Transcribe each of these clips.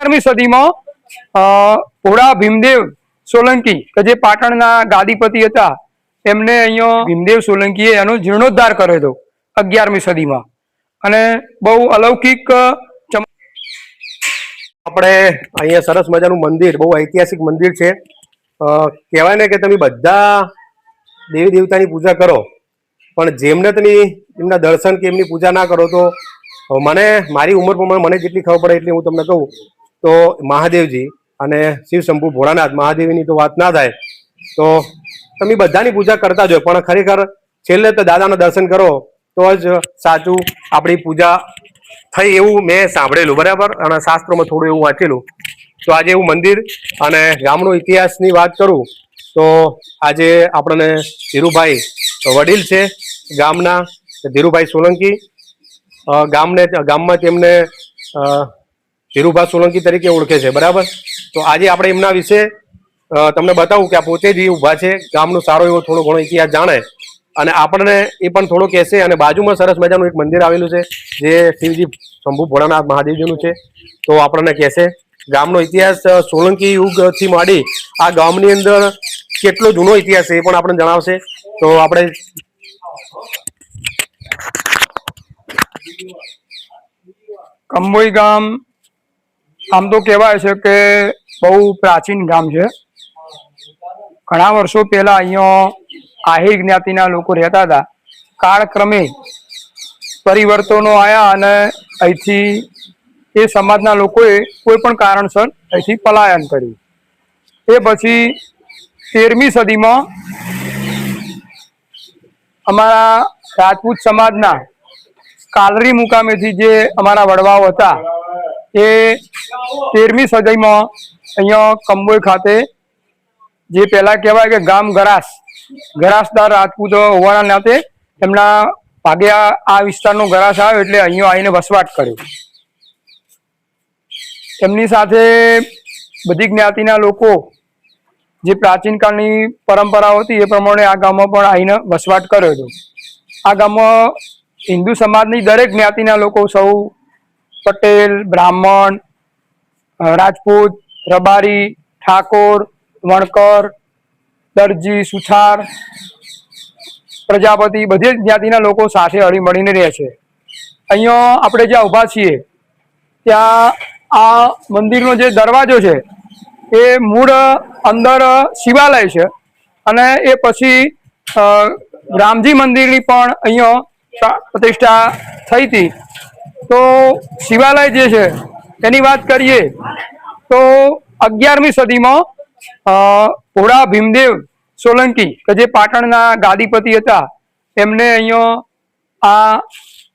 18મી સદીમાં ભોળા ભીમદેવ સોલંકી કે જે પાટણના ગાદીપતિ હતા એમને અહીંયા ભીમદેવ સોલંકીએ એનો જીર્ણોદ્ધાર કર્યો હતો 11મી સદીમાં અને બહુ અલૌકિક આપણે અહીંયા સરસ મજાનું મંદિર, બહુ ઐતિહાસિક મંદિર છે। કહેવાય ને કે તમે બધા દેવી દેવતાની પૂજા કરો પણ જેમને તમે એમના દર્શન કે એમની પૂજા ના કરો તો મને મારી ઉંમર પ્રમાણે મને જેટલી ખબર પડે એટલી હું તમને કહું તો મહાદેવજી અને શિવ શંભુ ભોળાનાથ મહાદેવની તો વાત ના થાય તો તમે બધાની પૂજા કરતા જ હોય પણ ખરેખર છેલ્લે તો દાદાના દર્શન કરો તો જ સાચું આપણી પૂજા થઈ એવું મેં સાંભળેલું, બરાબર। અને શાસ્ત્રોમાં થોડું એવું વાંચેલું। તો આજે એવું મંદિર અને ગામનો ઇતિહાસની વાત કરું તો આજે આપણને ધીરુભાઈ વડીલ છે ગામના, ધીરુભાઈ સોલંકી ગામમાં તેમને ધીરુભા સોલંકી તરીકે ઓળખે છે, બરાબર। તો આજે આપણે એમના વિશે તમને બતાવું કે આ પોતે જ ઊભા છે, ગામનો સારો એવો થોડો ઘણો ઇતિહાસ જાણે અને આપણને એ પણ થોડો કહેશે। અને બાજુમાં સરસ મજાનું એક મંદિર આવેલું છે જે શિવજી શંભુ ભોળાનાથ મહાદેવજીનું છે, તો આપણને કહેશે ગામનો ઇતિહાસ સોલંકી યુગથી માંડી આ ગામની અંદર કેટલો જૂનો ઇતિહાસ છે એ પણ આપણને જણાવશે। તો આપણે કંબોઈ ગામ આમ તો કહેવાય છે કે બહુ પ્રાચીન ગામ છે। ઘણા વર્ષો પહેલા અહીંયા આહિર જ્ઞાતિના લોકો રહેતા હતા। કાળક્રમે પરિવર્તનો આવ્યા અને અહીંથી એ સમાજના લોકોએ કોઈ પણ કારણસર અહીંથી પલાયન કર્યું। એ પછી 13મી સદીમાં અમારા રાજપૂત સમાજના કાલરી મુકામેથી જે અમારા વડવાઓ હતા એ 13મી સદીમાં અહીંયા કંબોઈ ખાતે જે પહેલા કહેવાય કે ગામ ગરાસદાર રાજપૂતો હોવાના નાતે એમના ભાગ્યા આ વિસ્તારનો ગરાસ આવ્યો એટલે અહીંયા આવીને વસવાટ કર્યો। એમની સાથે બધી જ્ઞાતિના લોકો જે પ્રાચીન કાળની પરંપરાઓ હતી એ પ્રમાણે આ ગામમાં પણ આવીને વસવાટ કર્યો હતો। આ ગામમાં હિન્દુ સમાજની દરેક જ્ઞાતિના લોકો સૌ પટેલ, બ્રાહ્મણ, રાજપૂત, રબારી, ઠાકોર, વણકર, દરજી, સુથાર, પ્રજાપતિ બધી જ્ઞાતિના લોકો સાથે હળીમળીને રહે છે। અહીંયા આપણે જ્યાં ઊભા છીએ ત્યાં આ મંદિરનો જે દરવાજો છે એ મૂળ અંદર શિવાલય છે અને એ પછી રામજી મંદિરની પણ અહીંયા પ્રતિષ્ઠા થઈ હતી। તો શિવાલય જે છે એની વાત કરીએ તો 11મી સદીમાં ભોળા ભીમદેવ સોલંકી કે જે પાટણના ગાદીપતિ હતા એમને અહીંયા આ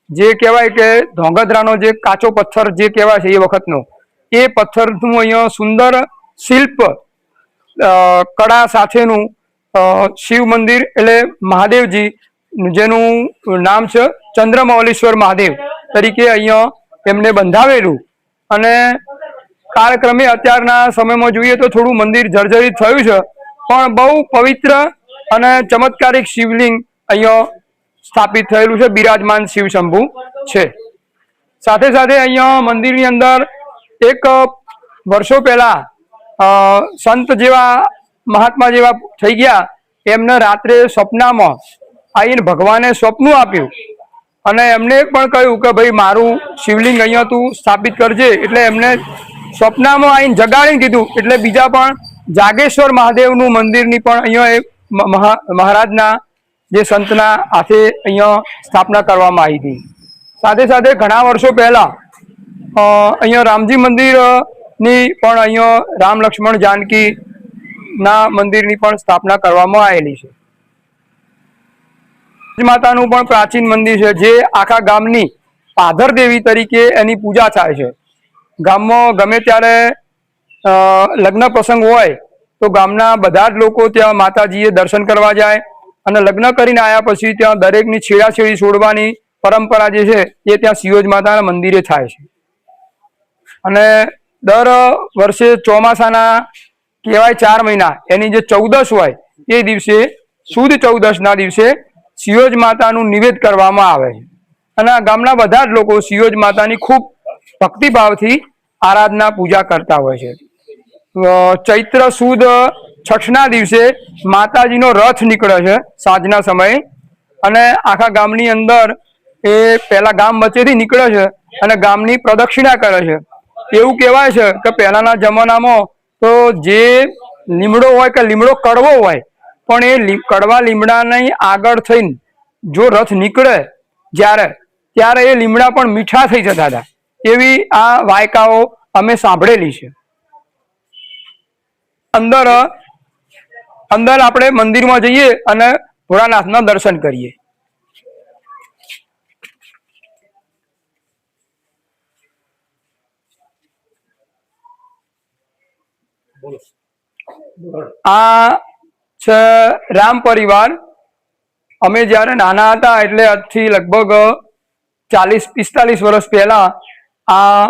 જે કહેવાય કે ધોંગધ્રાનો જે કાચો પથ્થર જે કહેવાય છે એ વખતનો એ પથ્થરનું અહીંયા સુંદર શિલ્પ કળા સાથેનું શિવ મંદિર એટલે મહાદેવજી જેનું નામ છે ચંદ્રમૌલીશ્વર મહાદેવ તરીકે અહીંયા એમને બંધાવેલું। અને કાળક્રમે અત્યારના સમયમાં જોઈએ તો થોડું મંદિર જર્જરિત થયું છે પણ બહુ પવિત્ર અને ચમત્કારિક શિવલિંગ અહીંયા સ્થાપિત થયેલું છે, બિરાજમાન શિવ શંભુ છે। સાથે સાથે અહીંયા મંદિરની અંદર એક વર્ષો પહેલા સંત જેવા મહાત્મા જેવા થઈ ગયા એમને રાત્રે સ્વપ્નમાં આવીને ભગવાને સ્વપ્ન આપ્યું અને એમને પણ કહ્યું કે ભાઈ મારું શિવલિંગ અહીંયા તું સ્થાપિત કરજે। એટલે એમને સ્વપ્નમાં આવીને જગાડીને કીધું એટલે બીજા પણ જાગેશ્વર મહાદેવનું મંદિરની પણ અહીંયા મહારાજના જે સંતના હાથે અહીંયા સ્થાપના કરવામાં આવી હતી। સાથે સાથે ઘણા વર્ષો પહેલા અહીંયા રામજી મંદિરની પણ અહીંયા રામ લક્ષ્મણ જાનકી ના મંદિરની પણ સ્થાપના કરવામાં આવેલી છે। માતાનું પણ પ્રાચીન મંદિર છે જે આખા ગામની પાધર દેવી તરીકે એની પૂજા થાય છે। ગામમાં ગમે ત્યારે લગ્ન પ્રસંગ હોય તો ગામના બધા જ લોકો ત્યાં માતાજીએ દર્શન કરવા જાય અને લગ્ન કરીને આવ્યા પછી ત્યાં દરેકની છેડાછેડી છોડવાની પરંપરા જે છે એ ત્યાં શિવોજ માતાના મંદિરે થાય છે। અને દર વર્ષે ચોમાસાના કહેવાય 4 મહિના એની જે 14 હોય એ દિવસે સુદ 14ના દિવસે શિવોજ માતાનું નિવેદ કરવામાં આવે છે અને આ ગામના બધા જ લોકો શિવોજ માતાની ખૂબ ભક્તિભાવથી આરાધના પૂજા કરતા હોય છે. ચૈત્ર સુદ છઠના દિવસે માતાજીનો રથ નીકળે છે સાંજના સમયે, અને આખા ગામની અંદર એ પહેલા ગામ વચ્ચેથી નીકળે છે અને ગામની પ્રદક્ષિણા કરે છે. એવું કહેવાય છે કે પહેલાના જમાનામાં તો જે લીમડો હોય કે લીમડો કડવો હોય, પણ એ કડવા લીમડાની આગળ થઈને જો રથ નીકળે ત્યારે એ લીમડા પણ મીઠા થઈ જતા હતા. એવી આ વાયકાઓ અમે સાંભળેલી છે. અંદર આપણે મંદિરમાં જઈએ અને ભોળાનાથના દર્શન કરીએ. આ છે રામ પરિવાર. અમે જ્યારે નાના હતા એટલે આજથી લગભગ 40-45 વર્ષ પહેલા આ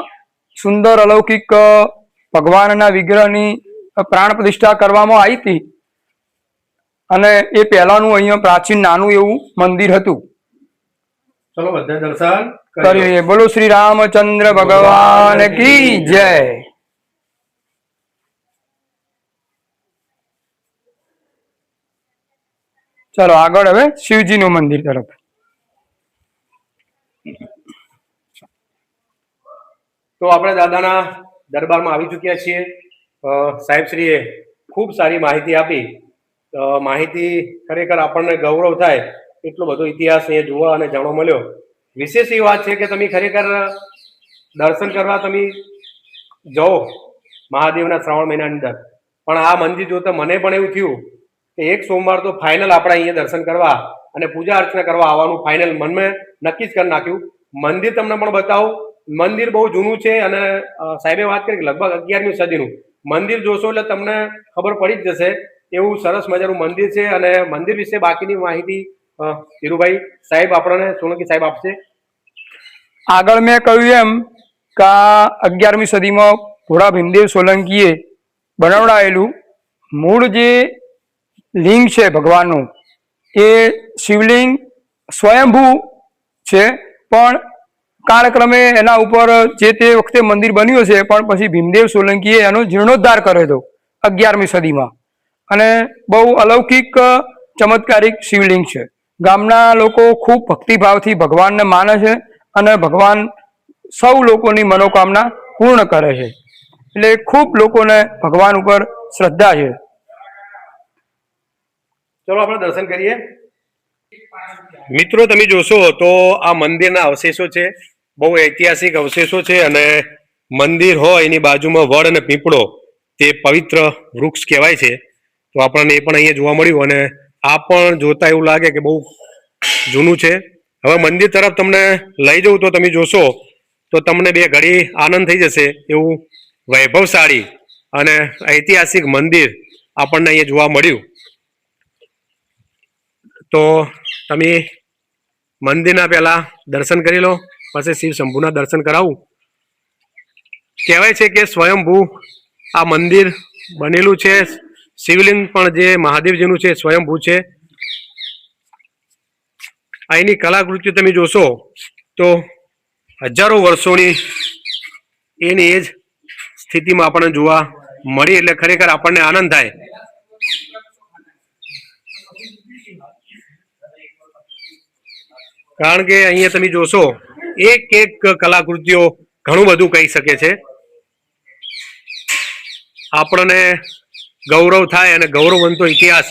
સુંદર અલૌકિક ભગવાનના વિગ્રહની પ્રાણ પ્રતિષ્ઠા કરવામાં આવી હતી, અને એ પહેલાનું અહીંયા પ્રાચીન નાનું એવું મંદિર હતું. ચલો બધા દર્શન કરીએ. બોલો શ્રી રામચંદ્ર ભગવાન કી જય. ચલો આગળ હવે શિવજીનું મંદિર તરફ. તો આપણે દાદાના દરબારમાં આવી ચૂક્યા છીએ. સાહેબશ્રીએ ખૂબ સારી માહિતી આપી. માહિતી ખરેખર આપણને ગૌરવ થાય એટલો બધો ઇતિહાસ અહીંયા જોવા અને જાણવા મળ્યો. વિશેષ એ વાત છે કે તમે ખરેખર દર્શન કરવા તમે જાઓ મહાદેવના શ્રાવણ મહિનાની અંદર, પણ આ મંદિર જોતા મને પણ એવું થયું કે એક સોમવાર તો ફાઇનલ આપણે અહીંયા દર્શન કરવા અને પૂજા અર્ચના કરવા આવવાનું ફાઇનલ મનમાં નક્કી જ કરી નાખ્યું. મંદિર તમને પણ બતાવું. મંદિર બહુ જૂનું છે અને સાહેબે વાત કરી કે લગભગ 11મી સદીનું. મંદિર જોશો એટલે તમને ખબર પડી જ જશે એવું સરસ મજાનું મંદિર છે. અને મંદિર વિશે બાકીની માહિતી ધીરુભાઈ સાહેબ આપણને સોલંકી સાહેબ આપશે. આગળ મેં કહ્યું એમ કે 11મી સદીમાં ભોળા ભીમદેવ સોલંકીએ બનાવડાયેલું મૂળ જે લિંગ છે ભગવાનનું, એ શિવલિંગ સ્વયંભૂ છે, પણ કાળક્રમે એના ઉપર જે તે વખતે મંદિર બન્યું છે, પણ પછી ભીમદેવ સોલંકીએ એનો જીર્ણોદ્ધાર કર્યો હતો 11મી સદીમાં. અને બહુ અલૌકિક ચમત્કારિક શિવલિંગ છે. ગામના લોકો ખૂબ ભક્તિભાવથી ભગવાનને માને છે અને ભગવાન સૌ લોકોની મનોકામના પૂર્ણ કરે છે. એટલે ખૂબ લોકોને ભગવાન ઉપર શ્રદ્ધા છે. ચલો આપણે દર્શન કરીએ. મિત્રો તમે જોશો તો આ મંદિરના અવશેષો છે, બહુ ઐતિહાસિક અવશેષો છે. અને મંદિર હોય એની બાજુમાં વડ અને પીપળો, તે પવિત્ર વૃક્ષ કહેવાય છે. તો આપણને એ પણ અહીંયા જોવા મળ્યું. અને આ પણ જોતા એવું લાગે કે બહુ જૂનું છે. હવે મંદિર તરફ તમને લઈ જવું તો તમે જોશો તો તમને બે ઘડી આનંદ થઈ જશે એવું વૈભવશાળી અને ઐતિહાસિક મંદિર આપણને અહીંયા જોવા મળ્યું. તો તમે મંદિરના પહેલા દર્શન કરી લો, પછી શિવ શંભુના દર્શન કરાવું. કહેવાય છે કે સ્વયંભૂ આ મંદિર બનેલું છે. શિવલિંગ પણ જે મહાદેવજીનું છે સ્વયંભૂ છે. અહીંની કલાકૃતિ તમે જોશો તો હજારો વર્ષોની એની એ જ સ્થિતિમાં આપણને જોવા મળી. એટલે ખરેખર આપણને આનંદ થાય. કારણ કે અહીંયા તમે જોશો એક એક કલાકૃતિઓ ઘણું બધું કહી શકે છે. આપણને ગૌરવ થાય અને ગૌરવવંતો ઇતિહાસ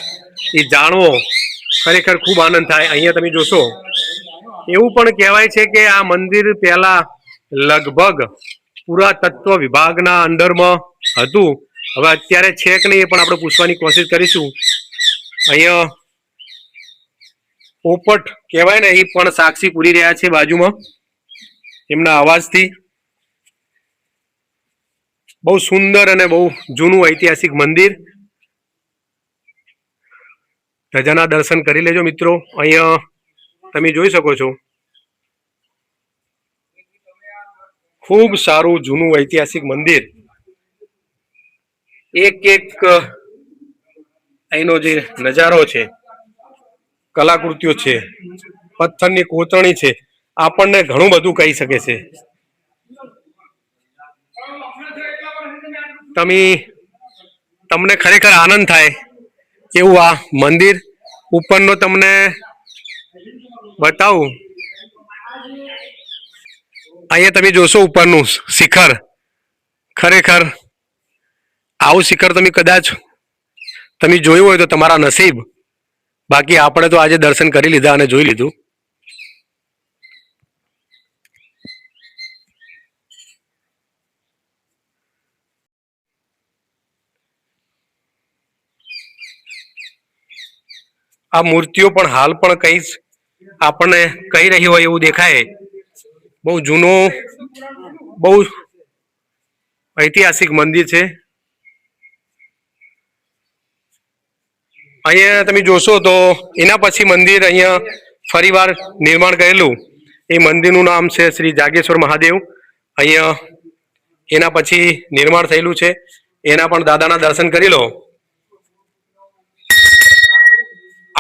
એ જાણવો ખરેખર ખૂબ આનંદ થાય. અહીંયા તમે જોશો એવું પણ કહેવાય છે કે આ મંદિર પહેલા લગભગ પુરાતત્વ વિભાગના અંડરમાં હતું. હવે અત્યારે છે કે નહીં એ પણ આપણે પૂછવાની કોશિશ કરીશું. અહીંયા પોપટ કહેવાય ને, એ પણ સાક્ષી પૂરી રહ્યા છે બાજુમાં એમના અવાજથી. બહુ સુંદર અને બહુ જૂનું ઐતિહાસિક મંદિર. ધજાના દર્શન કરી લેજો મિત્રો. અહીંયા તમે જોઈ શકો છો ખૂબ સારું જૂનું ઐતિહાસિક મંદિર. એક એક અહીંનો જે નજારો છે, કલાકૃતિઓ છે, પથ્થરની કોતરણી છે, આપણને ઘણું બધું કહી શકે છે. તમને ખરેખર આનંદ થાય એવું આ મંદિર ઉપરનો તમને બતાવું. અહીંયા તમે જોશો ઉપરનું શિખર, ખરેખર આવું શિખર કદાચ તમે જોયું હોય તો તમારા નસીબ. બાકી આપણે તો આજે દર્શન કરી લીધા અને જોઈ લીધું. આ મૂર્તિઓ પણ હાલ પણ કઈ આપણને કહી રહી હોય એવું દેખાય. બહુ જૂનું, બહુ ઐતિહાસિક મંદિર છે. અહીંયા તમે જોશો તો એના પછી મંદિર અહીંયા ફરીવાર નિર્માણ કરેલું. એ મંદિરનું નામ છે શ્રી જાગેશ્વર મહાદેવ. અહીંયા એના પછી નિર્માણ થયેલું છે. એના પણ દાદાના દર્શન કરી લો.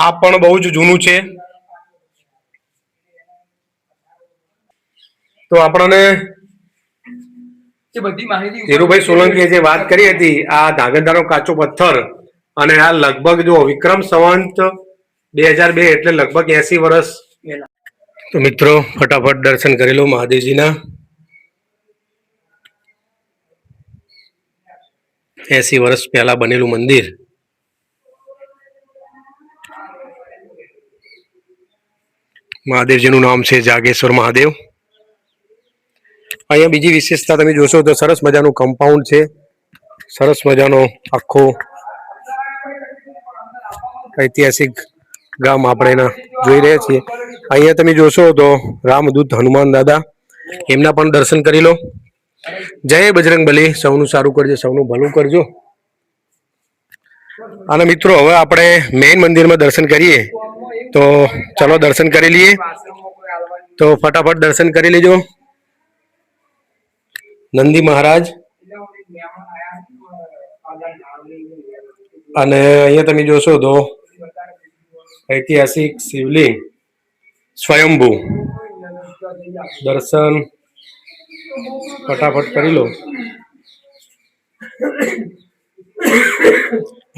આ પણ બહુ જ જૂનું છે. તો આપણને ધીરુભાઈ સોલંકીએ જે વાત કરી હતી, આ ધાગંધાનો કાચો પથ્થર, અને આ લગભગ જો વિક્રમ સંવંત 2002 એટલે લગભગ 80 વર્ષ. તો મિત્રો ફટાફટ દર્શન કરી લો મહાદેવજીના. 80 વર્ષ પહેલા બનેલું મંદિર. મહાદેવજીનું નામ છે જાગેશ્વર મહાદેવ. અહીંયા બીજી વિશેષતા તમે જોશો તો સરસ મજાનું કમ્પાઉન્ડ છે. સરસ મજાનો આખો ઐતિહાસિક ગામ આપણે એના જોઈ રહ્યા છીએ. અહીંયા તમે જોશો તો રામદૂત હનુમાન દાદા, એમના પણ દર્શન કરી લો. જય બજરંગબલી. સૌનું સારું કરજો, સૌનું ભલું કરજો. અને મિત્રો હવે આપણે મેઇન મંદિરમાં દર્શન કરીએ. તો ચલો દર્શન કરી લઈએ. તો ફટાફટ દર્શન કરી લેજો. નંદી મહારાજ, અને અહીંયા તમે જોશો તો ઐતિહાસિક શિવલિંગ સ્વયંભૂ. દર્શન ફટાફટ કરી લો.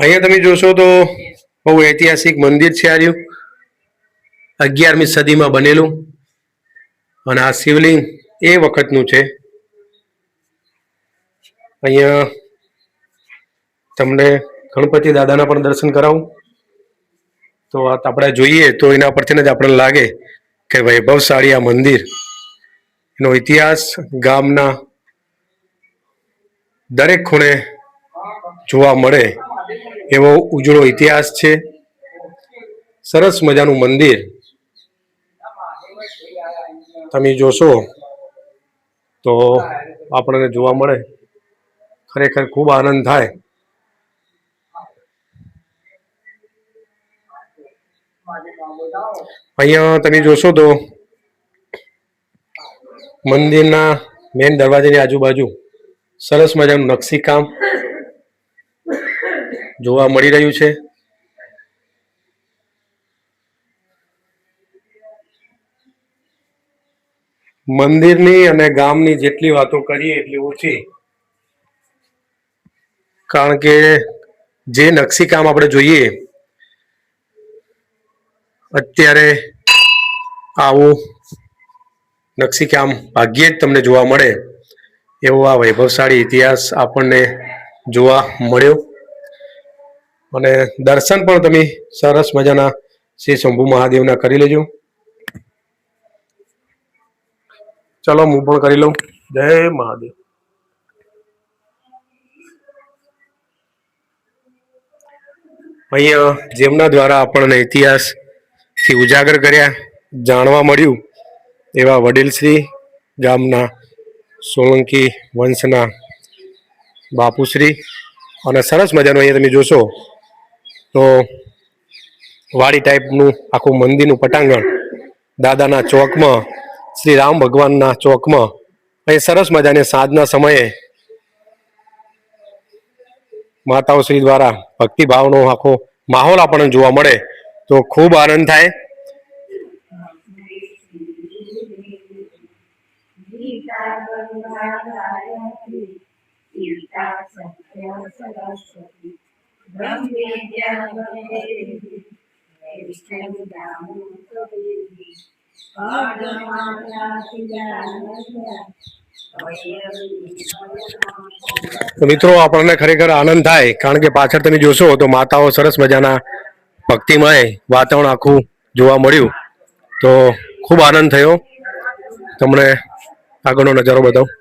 અહીંયા તમે જોશો તો બહુ ઐતિહાસિક મંદિર છે. આ રહ્યું 11મી સદીમાં બનેલું, અને આ શિવલિંગ એ વખતનું છે. અહીંયા તમને ગણપતિ દાદાના પણ દર્શન કરાવું. તો આપણે જોઈએ તો એના પરથી જ આપણને લાગે કે વૈભવશાળી આ મંદિર, એનો ઇતિહાસ ગામના દરેક ખૂણે જોવા મળે એવો ઉજળો ઇતિહાસ છે. સરસ મજાનું મંદિર તમે જોશો તો આપણને જોવા મળે. ખરેખર ખૂબ આનંદ થાય. અહીંયા તમે જોશો તો મંદિરના મેન દરવાજાની આજુબાજુ સરસ મજાનું નકશીકામ જોવા મળી રહ્યું છે. મંદિરની અને ગામની જેટલી વાતો કરીએ એટલી ઓછી, કારણ કે જે નકશીકામ આપણે જોઈએ અત્યારે આવું નકશીકામ ભાગ્યે જ તમને જોવા મળે એવો આ વૈભવશાળી ઇતિહાસ આપણને જોવા મળ્યો. અને દર્શન પણ તમે સરસ મજાના શ્રી શંભુ મહાદેવના કરી લેજો. ચલો હું પણ કરી લઉં. જય મહાદેવ. અહીંયા જેમના દ્વારા આપણને ઇતિહાસથી ઉજાગર કર્યા, જાણવા મળ્યું એવા વડીલશ્રી, ગામના સોલંકી વંશના બાપુશ્રી. અને સરસ મજાનું અહીંયા તમે જોશો તો વાડી ટાઈપનું આખું મંદિરનું પટાંગણ દાદાના ચોકમાં, શ્રી રામ ભગવાનના ચોકમાં. અહીં સરસ મજાની સાંજના સમયે માતાઓ શ્રી દ્વારા ભક્તિભાવનો આખો માહોલ આપણને જોવા મળે તો ખૂબ આનંદ થાય. ગીતા સત્ય સરસ્વતી બ્રહ્મ વિદ્યા વૈદેહી વૈષ્ણવ દામો કબીરી તો મિત્રો આપણને ખરેખર આનંદ થાય, કારણ કે પાછળ તમે જોશો તો માતાઓ સરસ મજાના ભક્તિમય વાતાવરણ આખું જોવા મળ્યું. તો ખૂબ આનંદ થયો. તમને આગળનો નજારો બતાવું.